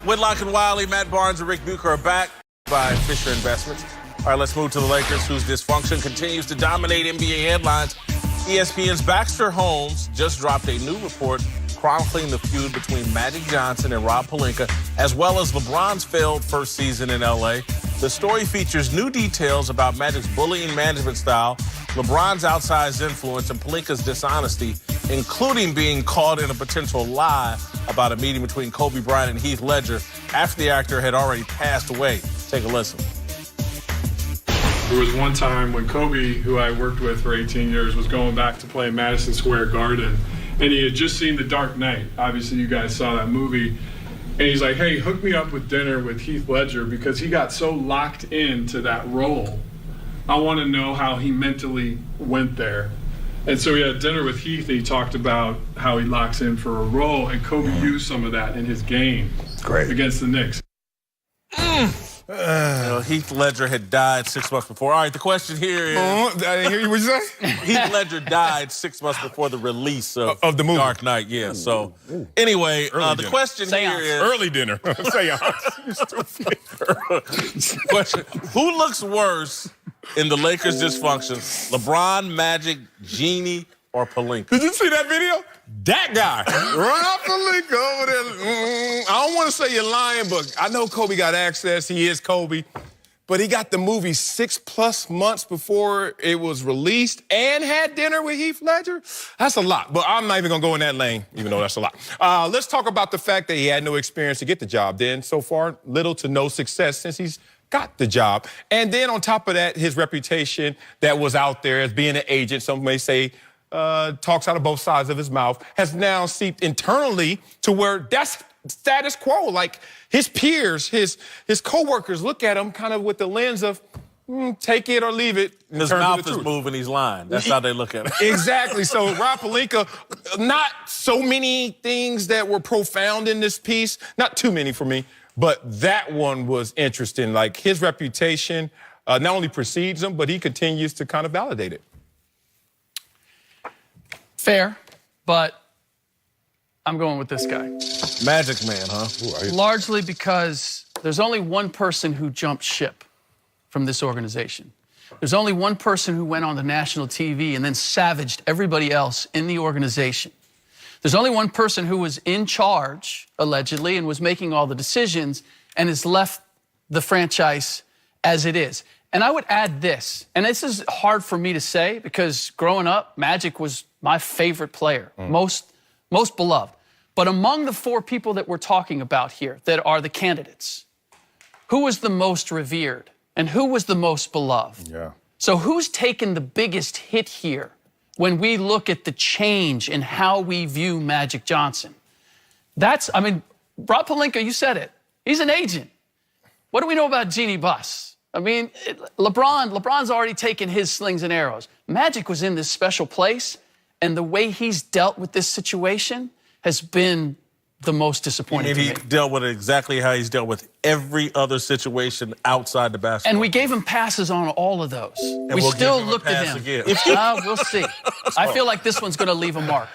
Whitlock and Wiley, Matt Barnes and Ric Bucher are back by Fisher Investments. All right, let's move to the Lakers, whose dysfunction continues to dominate NBA headlines. ESPN's Baxter Holmes just dropped a new report chronicling the feud between Magic Johnson and Rob Pelinka, as well as LeBron's failed first season in LA. The story features new details about Magic's bullying management style, LeBron's outsized influence, and Pelinka's dishonesty, including being caught in a potential lie about a meeting between Kobe Bryant and Heath Ledger after the actor had already passed away. Take a listen. There was one time when Kobe, who I worked with for 18 years, was going back to play Madison Square Garden, and he had just seen The Dark Knight. Obviously, you guys saw that movie. And he's like, hey, hook me up with dinner with Heath Ledger because he got so locked into that role. I want to know how he mentally went there. And so he had dinner with Heath, and he talked about how he locks in for a role, and Kobe used some of that in his game against the Knicks. You know, Heath Ledger had died 6 months before. All right, the question here is... I didn't hear you. What you say? Heath Ledger died 6 months before the release of the movie. Dark Knight, yeah. So, anyway, the question here is... Early dinner. Seance. You stupid. Question, who looks worse in the Lakers' dysfunction? LeBron, Magic, Genie, or Pelinka? Did you see that video? That guy. Rob Pelinka over there. I don't want to say you're lying, but I know Kobe got access. He is Kobe. But he got the movie 6+ months before it was released and had dinner with Heath Ledger. That's a lot, but I'm not even going to go in that lane, even though that's a lot. Let's talk about the fact that he had no experience to get the job. Then, so far, little to no success since he's got the job. And then on top of that, his reputation that was out there as being an agent, some may say, talks out of both sides of his mouth, has now seeped internally to where that's status quo. Like his peers, his co-workers look at him kind of with the lens of, take it or leave it. His mouth is moving, he's lying. That's how they look at it. Exactly. So Rob Pelinka, not so many things that were profound in this piece, not too many for me, but that one was interesting. Like his reputation not only precedes him, but he continues to kind of validate it. Fair, but I'm going with this guy. Magic Man, huh? Largely because there's only one person who jumped ship from this organization. There's only one person who went on the national TV and then savaged everybody else in the organization. There's only one person who was in charge, allegedly, and was making all the decisions and has left the franchise as it is. And I would add this, and this is hard for me to say because growing up, Magic was my favorite player, most beloved. But among the four people that we're talking about here that are the candidates, who was the most revered and who was the most beloved? Yeah. So who's taken the biggest hit here when we look at the change in how we view Magic Johnson? I mean, Rob Pelinka, you said it. He's an agent. What do we know about Jeannie Buss? I mean, LeBron's already taken his slings and arrows. Magic was in this special place, and the way he's dealt with this situation has been the most disappointing to me. He dealt with it exactly how he's dealt with every other situation outside the basketball. And we gave him passes on all of those. We still looked at him. We'll see. I feel like this one's going to leave a mark.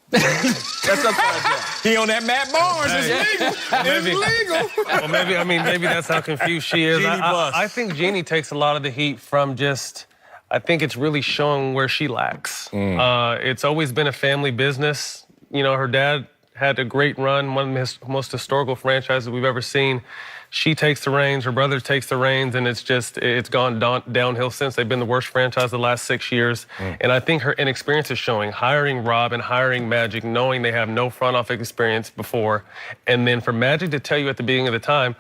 That's upside down. He on that Matt Barnes. It's legal. Well, maybe that's how confused she is. I think Jeannie takes a lot of the heat from just, I think it's really showing where she lacks. It's always been a family business. You know, her dad had a great run, one of the most historical franchises we've ever seen. She takes the reins, her brother takes the reins, and it's gone downhill since. They've been the worst franchise the last 6 years. And I think her inexperience is showing. Hiring Rob and hiring Magic, knowing they have no front office experience before. And then for Magic to tell you at the beginning of the time,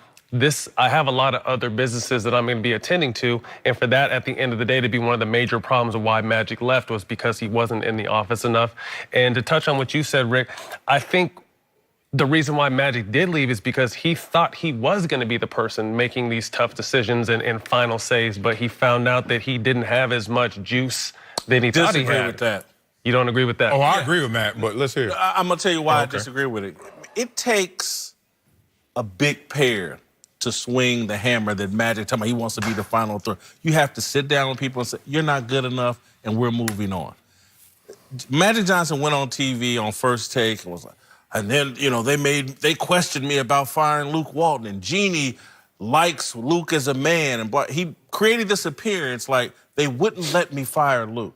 I have a lot of other businesses that I'm going to be attending to, and for that, at the end of the day, to be one of the major problems of why Magic left was because he wasn't in the office enough. And to touch on what you said, Rick, I think the reason why Magic did leave is because he thought he was going to be the person making these tough decisions and final saves, but he found out that he didn't have as much juice than he thought he had. Disagree with that. You don't agree with that? Oh, I agree with Matt, but let's hear it. I'm going to tell you why I disagree with it. It takes a big pair to swing the hammer that Magic talking about he wants to be the final throw. You have to sit down with people and say, you're not good enough, and we're moving on. Magic Johnson went on TV on First Take and was like, And then, you know, they questioned me about firing Luke Walton. And Jeannie likes Luke as a man. And he created this appearance like they wouldn't let me fire Luke.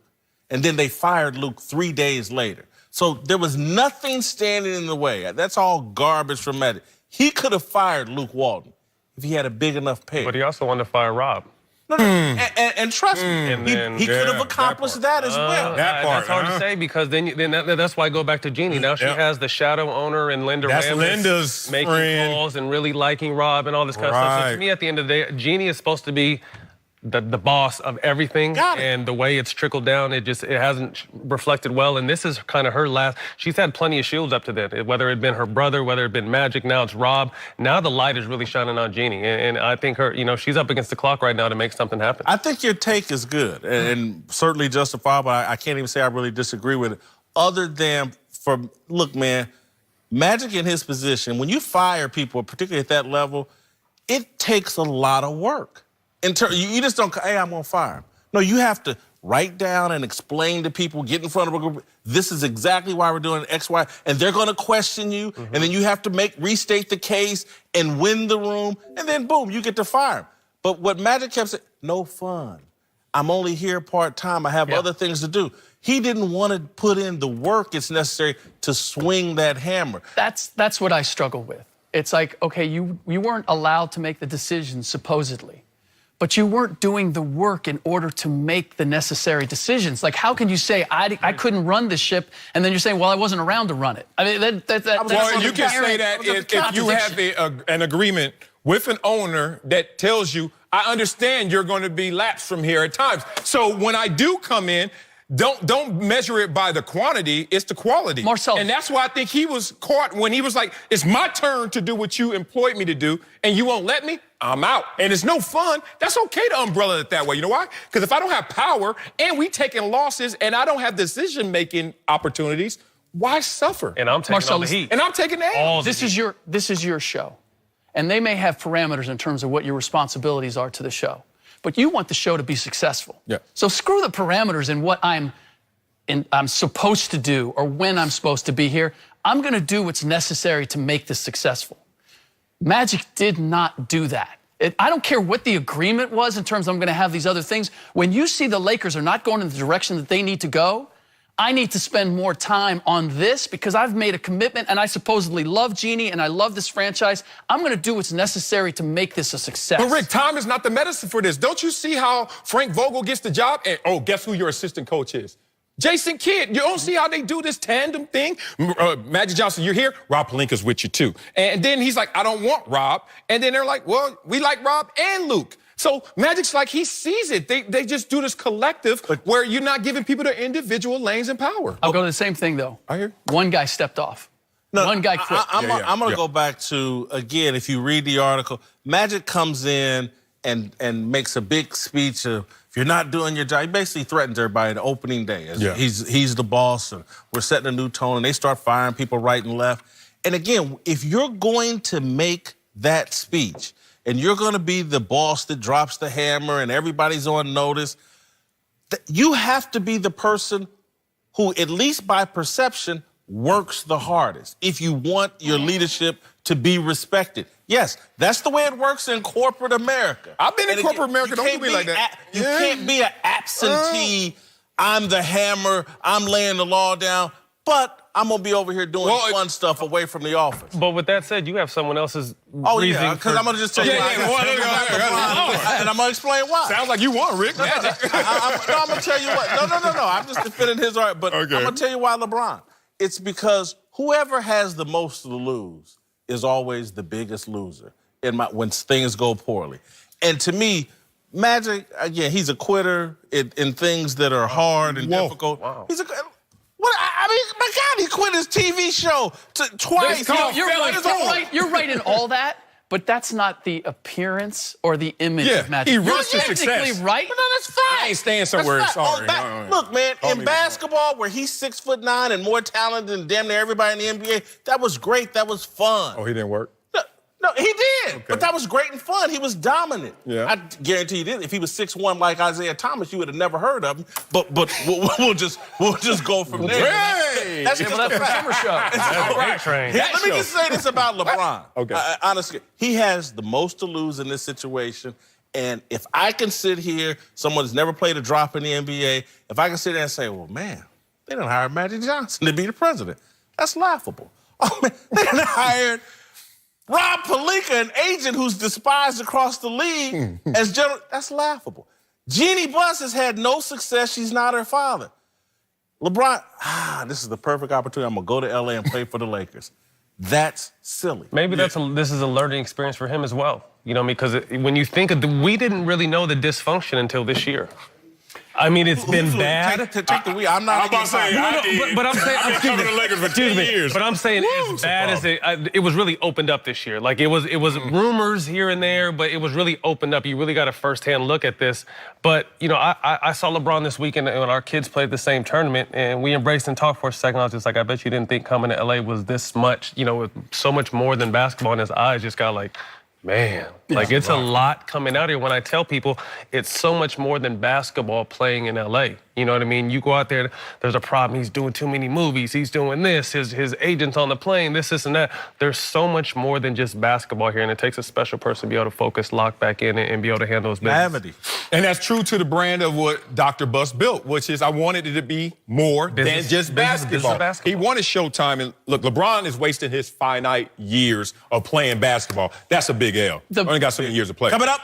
And then they fired Luke 3 days later. So there was nothing standing in the way. That's all garbage from Magic. He could have fired Luke Walton if he had a big enough pay. But he also wanted to fire Rob. No. And trust me, he could have accomplished that as well. That part. That's hard to say because then that's why I go back to Jeannie. Now she has the shadow owner and Linda That's Ramos Linda's making friend. calls and really liking Rob and all this kind of stuff. So to me, at the end of the day, Jeannie is supposed to be the boss of everything. Got it. And the way it's trickled down, it hasn't reflected well. And this is kind of her last. She's had plenty of shields up to then, whether it had been her brother, whether it had been Magic. Now it's Rob. Now the light is really shining on Jeannie. And I think her, you know, she's up against the clock right now to make something happen. I think your take is good and certainly justifiable. I can't even say I really disagree with it. Other than look, man, Magic in his position, when you fire people, particularly at that level, it takes a lot of work. You just don't, hey, I'm gonna fire him. No, you have to write down and explain to people, get in front of a group, this is exactly why we're doing X, Y, and they're gonna question you, and then you have to restate the case and win the room, and then boom, you get to fire him. But what Magic kept saying, no fun. I'm only here part-time, I have other things to do. He didn't want to put in the work it's necessary to swing that hammer. That's what I struggle with. It's like, okay, you weren't allowed to make the decisions, supposedly. But you weren't doing the work in order to make the necessary decisions. Like, how can you say, I couldn't run this ship, and then you're saying, well, I wasn't around to run it? I mean, Well, you can say that if you have an agreement with an owner that tells you, I understand you're going to be lapsed from here at times. So when I do come in, don't measure it by the quantity, it's the quality. Marcel. And that's why I think he was caught when he was like, it's my turn to do what you employed me to do, and you won't let me, I'm out. And it's no fun. That's okay to umbrella it that way. You know why? Because if I don't have power and we taking losses and I don't have decision-making opportunities, why suffer? And I'm taking all the heat. And I'm taking the L. This is your show. And they may have parameters in terms of what your responsibilities are to the show. But you want the show to be successful. Yeah. So screw the parameters in what I'm supposed to do or when I'm supposed to be here. I'm going to do what's necessary to make this successful. Magic did not do that. I don't care what the agreement was in terms of I'm going to have these other things. When you see the Lakers are not going in the direction that they need to go, I need to spend more time on this because I've made a commitment and I supposedly love Jeannie and I love this franchise. I'm going to do what's necessary to make this a success. But Rick, time is not the medicine for this. Don't you see how Frank Vogel gets the job? And oh, guess who your assistant coach is? Jason Kidd. You don't see how they do this tandem thing? Magic Johnson, you're here. Rob Pelinka's with you too. And then he's like, I don't want Rob. And then they're like, well, we like Rob and Luke. So Magic's like, he sees it. They just do this collective where you're not giving people their individual lanes and power. I'll go to the same thing, though. I hear. One guy stepped off. No, one guy quit. I'm going to go back to, again, if you read the article, Magic comes in and makes a big speech of, if you're not doing your job, he basically threatens everybody the opening day. He's the boss, and we're setting a new tone, and they start firing people right and left. And again, if you're going to make that speech, and you're going to be the boss that drops the hammer and everybody's on notice, you have to be the person who, at least by perception, works the hardest if you want your leadership to be respected. Yes, that's the way it works in corporate America. I've been in corporate America. Don't do me like that. You can't be an absentee, I'm the hammer, I'm laying the law down, but I'm going to be over here doing fun stuff away from the office. But with that said, you have someone else's reasoning. Because I'm going to just tell you why. And I'm going to explain why. Sounds like you won, Rick. I'm going to tell you what. No. I'm just defending his argument. But I'm going to tell you why LeBron. It's because whoever has the most to lose is always the biggest loser when things go poorly. And to me, Magic, again, he's a quitter in things that are hard and difficult. Wow. He's I mean, my God, he quit his TV show twice. You're right in all that, but that's not the appearance or the image of Magic. He rushed to success. Right? But no, that's fine. I ain't staying somewhere. Sorry. Look, man, in basketball, where he's 6'9" and more talented than damn near everybody in the NBA, that was great. That was fun. Oh, he didn't work? No, he did. But that was great and fun. He was dominant. Yeah. I guarantee you this. If he was 6'1" like Isaiah Thomas, you would have never heard of him. But we'll just go from there. Hey! That's just Well, a that's fact. summer show. That's right. Train. Let me just say this about LeBron. Okay. Honestly, he has the most to lose in this situation. And if I can sit here, someone who's never played a drop in the NBA, if I can sit there and say, well, man, they done hired Magic Johnson to be the president. That's laughable. Oh, man, they done hired Rob Pelinka, an agent who's despised across the league as general. That's laughable. Jeannie Buss has had no success. She's not her father. LeBron, this is the perfect opportunity. I'm going to go to L.A. and play for the Lakers. That's silly. Maybe this is a learning experience for him as well. You know, because when you think of we didn't really know the dysfunction until this year. I mean, it's been bad. Take the wheel. I'm not. I'm about to say, But I'm saying, I've been covering the Lakers for 10 years. But I'm saying, as bad as it was really opened up this year. Like it was rumors here and there, but it was really opened up. You really got a firsthand look at this. But you know, I saw LeBron this weekend when our kids played the same tournament, and we embraced and talked for a second. I was just like, I bet you didn't think coming to LA was this much. You know, with so much more than basketball. And his eyes just got like, man, like it's a lot coming out here. When I tell people it's so much more than basketball playing in LA. You know what I mean? You go out there, there's a problem. He's doing too many movies. He's doing this. His agent's on the plane, this, and that. There's so much more than just basketball here, and it takes a special person to be able to focus, lock back in, and be able to handle his business. And that's true to the brand of what Dr. Buss built, which is I wanted it to be more than just basketball. He wanted Showtime. And look, LeBron is wasting his finite years of playing basketball. That's a big L. Only got so many years to play. Coming up.